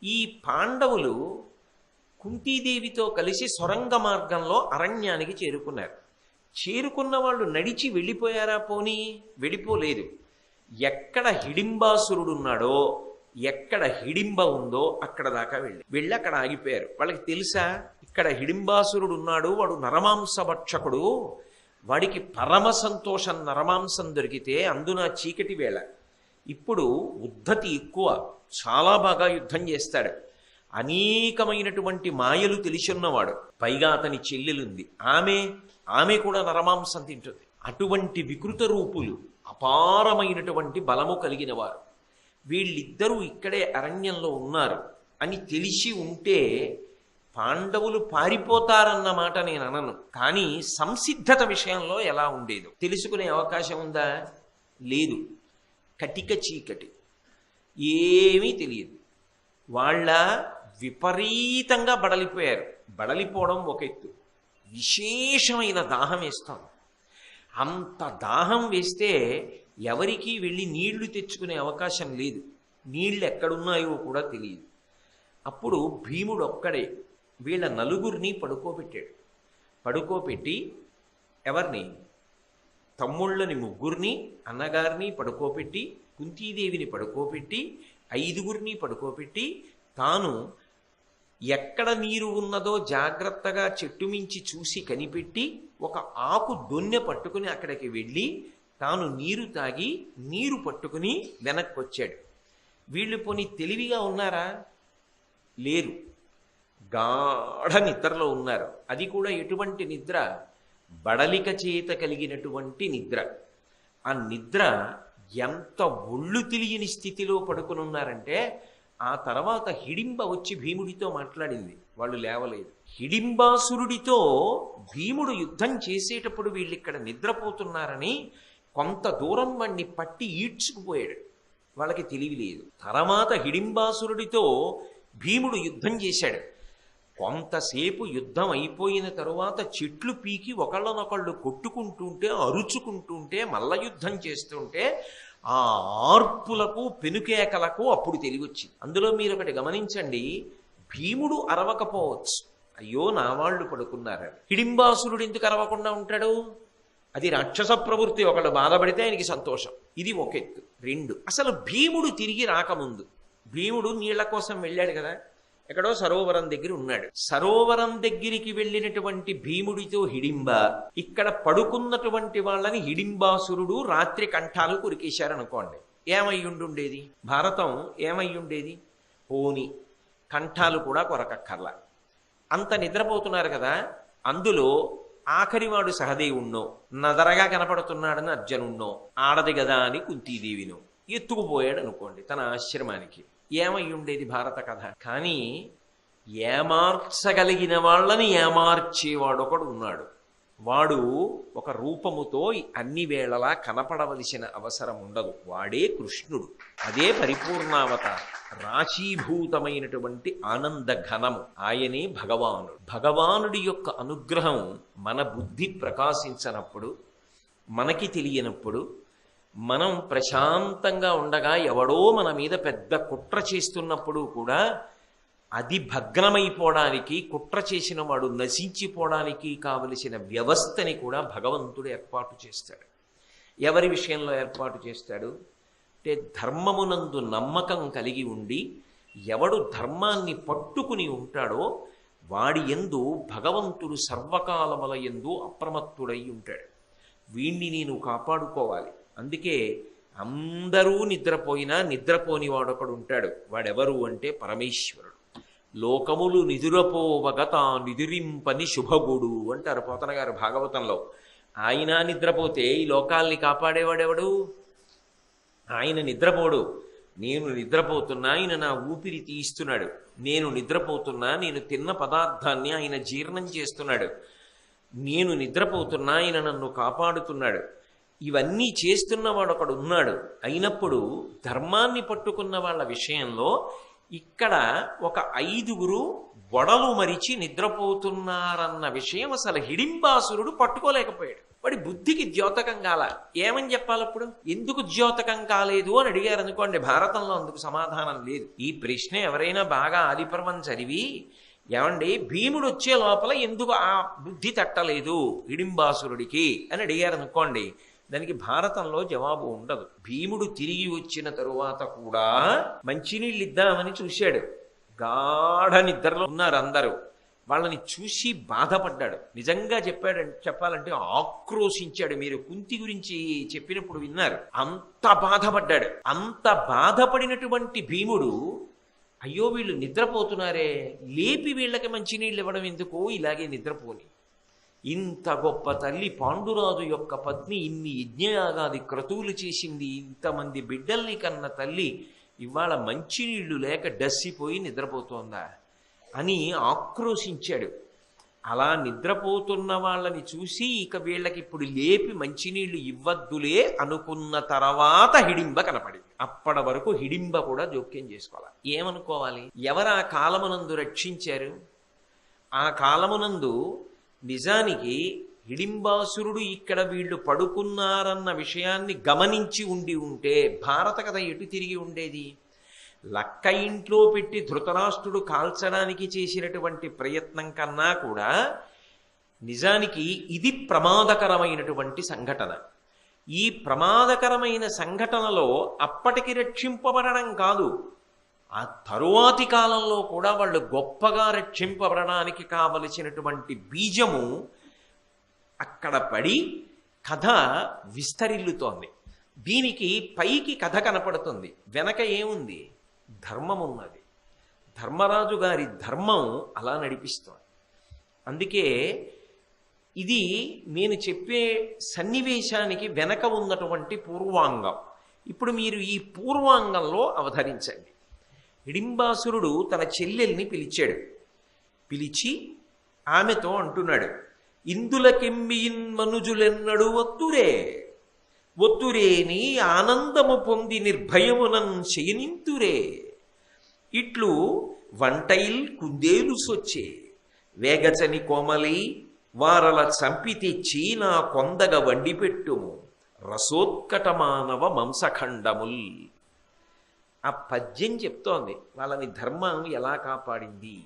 ఈ పాండవులు కుంతీదేవితో కలిసి సొరంగ మార్గంలో అరణ్యానికి చేరుకున్నారు. చేరుకున్న వాళ్ళు నడిచి వెళ్ళిపోయారా? పోనీ వెళ్ళిపోలేదు. ఎక్కడ హిడింబాసురుడున్నాడో, ఎక్కడ హిడింబ ఉందో అక్కడ దాకా వెళ్ళి అక్కడ ఆగిపోయారు. వాళ్ళకి తెలుసా ఇక్కడ హిడింబాసురుడు ఉన్నాడు, వాడు నరమాంస భక్షకుడు, వాడికి పరమ సంతోషం నరమాంసం దొరికితే, అందున చీకటి వేళ. ఇప్పుడు ఉద్ధతి ఎక్కువ, చాలా బాగా యుద్ధం చేస్తాడు, అనేకమైనటువంటి మాయలు తెలిసున్నవాడు, పైగా అతని చెల్లెలుంది, ఆమె కూడా నరమాంసం తింటుంది. అటువంటి వికృత రూపులు, అపారమైనటువంటి బలము కలిగిన వారు. వీళ్ళిద్దరూ ఇక్కడే అరణ్యంలో ఉన్నారు అని తెలిసి ఉంటే పాండవులు పారిపోతారన్న మాట నేను అనను, కానీ సంసిద్ధత విషయంలో ఎలా ఉండేదో తెలుసుకునే అవకాశం ఉందా? లేదు. కటిక చీకటి, ఏమీ తెలియదు. వాళ్ళ విపరీతంగా బడలిపోయారు. బడలిపోవడం ఒక ఎత్తు, విశేషమైన దాహం వేస్తాం. అంత దాహం వేస్తే ఎవరికీ వెళ్ళి నీళ్లు తెచ్చుకునే అవకాశం లేదు, నీళ్ళు ఎక్కడున్నాయో కూడా తెలియదు. అప్పుడు భీముడు ఒక్కడే వీళ్ళ నలుగురిని పడుకోబెట్టాడు. పడుకోబెట్టి ఎవరిని? తమ్ముళ్ళని ముగ్గురిని, అన్నగారిని పడుకోబెట్టి, కుంతీదేవిని పడుకోబెట్టి, 5గురిని పడుకోబెట్టి, తాను ఎక్కడ నీరు ఉన్నదో జాగ్రత్తగా చెట్టు మించి చూసి కనిపెట్టి ఒక ఆకు దొన్నె పట్టుకుని అక్కడికి వెళ్ళి తాను నీరు తాగి నీరు పట్టుకుని వెనక్కి వచ్చాడు. వీళ్ళు పోనీ తెలివిగా ఉన్నారా? లేరు. గాఢ నిద్రలో ఉన్నారు. అది కూడా ఎటువంటి నిద్ర? బడలిక చేత కలిగినటువంటి నిద్ర. ఆ నిద్ర ఎంత ఒళ్ళు తెలియని స్థితిలో పడుకుని ఉన్నారంటే, ఆ తర్వాత హిడింబ వచ్చి భీముడితో మాట్లాడింది, వాళ్ళు లేవలేదు. హిడింబాసురుడితో భీముడు యుద్ధం చేసేటప్పుడు వీళ్ళిక్కడ నిద్రపోతున్నారని కొంత దూరం వాణ్ణి పట్టి ఈడ్చుకుపోయాడు. వాళ్ళకి తెలివి లేదు. తర్వాత హిడింబాసురుడితో భీముడు యుద్ధం చేశాడు. కొంతసేపు యుద్ధం అయిపోయిన తరువాత చెట్లు పీకి ఒకళ్ళనొకళ్ళు కొట్టుకుంటుంటే, అరుచుకుంటుంటే, మల్ల యుద్ధం చేస్తుంటే ఆ ఆర్పులకు పెనుకేకలకు అప్పుడు తెలివొచ్చింది. అందులో మీరు ఒకటి గమనించండి, భీముడు అరవకపోవచ్చు, అయ్యో నా వాళ్ళు పడుకున్నారని. హిడింబాసురుడు ఎందుకు అరవకుండా ఉంటాడు? అది రాక్షస ప్రవృత్తి. ఒకళ్ళు బాధపడితే ఆయనకి సంతోషం. ఇది ఒక ఎత్తు. 2, అసలు భీముడు తిరిగి రాకముందు, భీముడు నీళ్ల కోసం వెళ్ళాడు కదా, ఎక్కడో సరోవరం దగ్గర ఉన్నాడు. సరోవరం దగ్గరికి వెళ్ళినటువంటి భీముడితో హిడింబ ఇక్కడ పడుకున్నటువంటి వాళ్ళని హిడింబాసురుడు రాత్రి కంఠాలు కొరికేశారనుకోండి, ఏమయ్యుండుండేది? భారతం ఏమయ్యుండేది? పోని కంఠాలు కూడా కొరకక్కర్లా, అంత నిద్రపోతున్నారు కదా. అందులో ఆఖరివాడు సహదేవుణ్ణో, నదరగా కనపడుతున్నాడని అర్జునుణ్ణో, ఆడది గదా అని కుంతీదేవినో ఎత్తుకుపోయాడు అనుకోండి తన ఆశ్రమానికి, ఏమై ఉండేది భారత కథ? కానీ ఏమార్చగలిగిన వాళ్ళని ఏమార్చేవాడొకడు ఉన్నాడు. వాడు ఒక రూపముతో అన్ని వేళలా కనపడవలసిన అవసరం ఉండదు. వాడే కృష్ణుడు. అదే పరిపూర్ణావతారం, రాశీభూతమైనటువంటి ఆనంద ఘనము. ఆయనే భగవానుడు. భగవానుడి యొక్క అనుగ్రహం మన బుద్ధి ప్రకాశించనప్పుడు, మనకి తెలియనప్పుడు, మనం ప్రశాంతంగా ఉండగా ఎవడో మన మీద పెద్ద కుట్ర చేస్తున్నప్పుడు కూడా అది భగ్నమైపోవడానికి, కుట్ర చేసిన వాడు నశించిపోవడానికి కావలసిన వ్యవస్థని కూడా భగవంతుడు ఏర్పాటు చేస్తాడు. ఎవరి విషయంలో ఏర్పాటు చేస్తాడు అంటే, ధర్మమునందు నమ్మకం కలిగి ఉండి ఎవడు ధర్మాన్ని పట్టుకుని ఉంటాడో వాడి యందు భగవంతుడు సర్వకాలముల యందు అప్రమత్తుడై ఉంటాడు. వీణ్ణి నేను కాపాడుకోవాలి. అందుకే అందరూ నిద్రపోయినా నిద్రపోని వాడొకడు ఉంటాడు. వాడెవరు అంటే పరమేశ్వరుడు. లోకములు నిదురపోవగ తా నిదురింపని శుభగుడు అంటారు పోతన గారు భాగవతంలో. ఆయన నిద్రపోతే ఈ లోకాల్ని కాపాడేవాడెవడు? ఆయన నిద్రపోడు. నేను నిద్రపోతున్నా, ఆయన నా ఊపిరి తీస్తున్నాడు. నేను నిద్రపోతున్నా, నేను తిన్న పదార్థాన్ని ఆయన జీర్ణం చేస్తున్నాడు. నేను నిద్రపోతున్నా, ఆయన నన్ను కాపాడుతున్నాడు. ఇవన్నీ చేస్తున్నవాడు ఒకడు ఉన్నాడు. అయినప్పుడు ధర్మాన్ని పట్టుకున్న వాళ్ళ విషయంలో ఇక్కడ ఒక 5గురు గొడలు మరిచి నిద్రపోతున్నారన్న విషయం అసలు హిడింబాసురుడు పట్టుకోలేకపోయాడు. వాడి బుద్ధికి ద్యోతకం కాల. ఏమని చెప్పాలి అప్పుడు? ఎందుకు ద్యోతకం కాలేదు అని అడిగారు అనుకోండి, భారతంలో అందుకు సమాధానం లేదు. ఈ ప్రశ్న ఎవరైనా బాగా ఆదిపర్వం చదివి, ఏమండి భీముడు వచ్చే లోపల ఎందుకు ఆ బుద్ధి తట్టలేదు హిడింబాసురుడికి అని అడిగారు అనుకోండి, దానికి భారతంలో జవాబు ఉండదు. భీముడు తిరిగి వచ్చిన తరువాత కూడా మంచినీళ్ళు ఇద్దామని చూశాడు. గాఢ నిద్రలో ఉన్నారు అందరూ. వాళ్ళని చూసి బాధపడ్డాడు. నిజంగా చెప్పాలంటే ఆక్రోశించాడు. మీరు కుంతి గురించి చెప్పినప్పుడు విన్నారు. అంత బాధపడ్డాడు. అంత బాధపడినటువంటి భీముడు, అయ్యో వీళ్ళు నిద్రపోతున్నారే, లేపి వీళ్ళకి మంచినీళ్ళు ఇవ్వడం ఎందుకు, ఇలాగే నిద్రపోని. ఇంత గొప్ప తల్లి పాండురాజు యొక్క పత్ని, ఇన్ని యజ్ఞయాగాది క్రతువులు చేసింది, ఇంతమంది బిడ్డల్ని కన్న తల్లి ఇవాళ మంచినీళ్లు లేక డస్సిపోయి నిద్రపోతోందా అని ఆక్రోశించాడు. అలా నిద్రపోతున్న వాళ్ళని చూసి ఇక వీళ్ళకి ఇప్పుడు లేపి మంచినీళ్లు ఇవ్వద్దులే అనుకున్న తర్వాత హిడింబ కనపడింది. అప్పటి వరకు హిడింబ కూడా జోక్యం చేసుకోవాలి. ఏమనుకోవాలి? ఎవరు ఆ కాలమునందు రక్షించారు? ఆ కాలమునందు నిజానికి హిడింబాసురుడు ఇక్కడ వీళ్ళు పడుకున్నారన్న విషయాన్ని గమనించి ఉంటే భారత కథ ఎటు తిరిగి ఉండేది? లక్క ఇంట్లో పెట్టి ధృతరాష్ట్రుడు కాల్చడానికి చేసినటువంటి ప్రయత్నం కన్నా కూడా నిజానికి ఇది ప్రమాదకరమైనటువంటి సంఘటన. ఈ ప్రమాదకరమైన సంఘటనలో అప్పటికి రక్షింపబడడం కాదు, ఆ తరువాతి కాలంలో కూడా వాళ్ళు గొప్పగా రక్షింపబడడానికి కావలసినటువంటి బీజము అక్కడ పడి కథ విస్తరిల్లుతోంది. దీనికి పైకి కథ కనపడుతుంది, వెనక ఏముంది? ధర్మం ఉన్నది. ధర్మరాజు గారి ధర్మం అలా నడిపిస్తోంది. అందుకే ఇది నేను చెప్పే సన్నివేశానికి వెనక ఉన్నటువంటి పూర్వాంగం. ఇప్పుడు మీరు ఈ పూర్వాంగంలో అవతరించండి. హిడింబాసురుడు తన చెల్లెల్ని పిలిచాడు. పిలిచి ఆమెతో అంటున్నాడు, ఇందులకెంబియిన్ మనుజులెన్నడు ఒత్తురేని ఆనందము పొంది నిర్భయమునన్ శయనింతురే. ఇట్లు వంటైల్ కుందేలు సొచ్చే వేగచని కోమలి వారల చంపి తెచ్చి నా కొందగ వండిపెట్టుము రసోత్కట మానవ మంసఖండముల్. ఆ పద్యం చెప్తోంది వాళ్ళని ధర్మం ఎలా కాపాడింది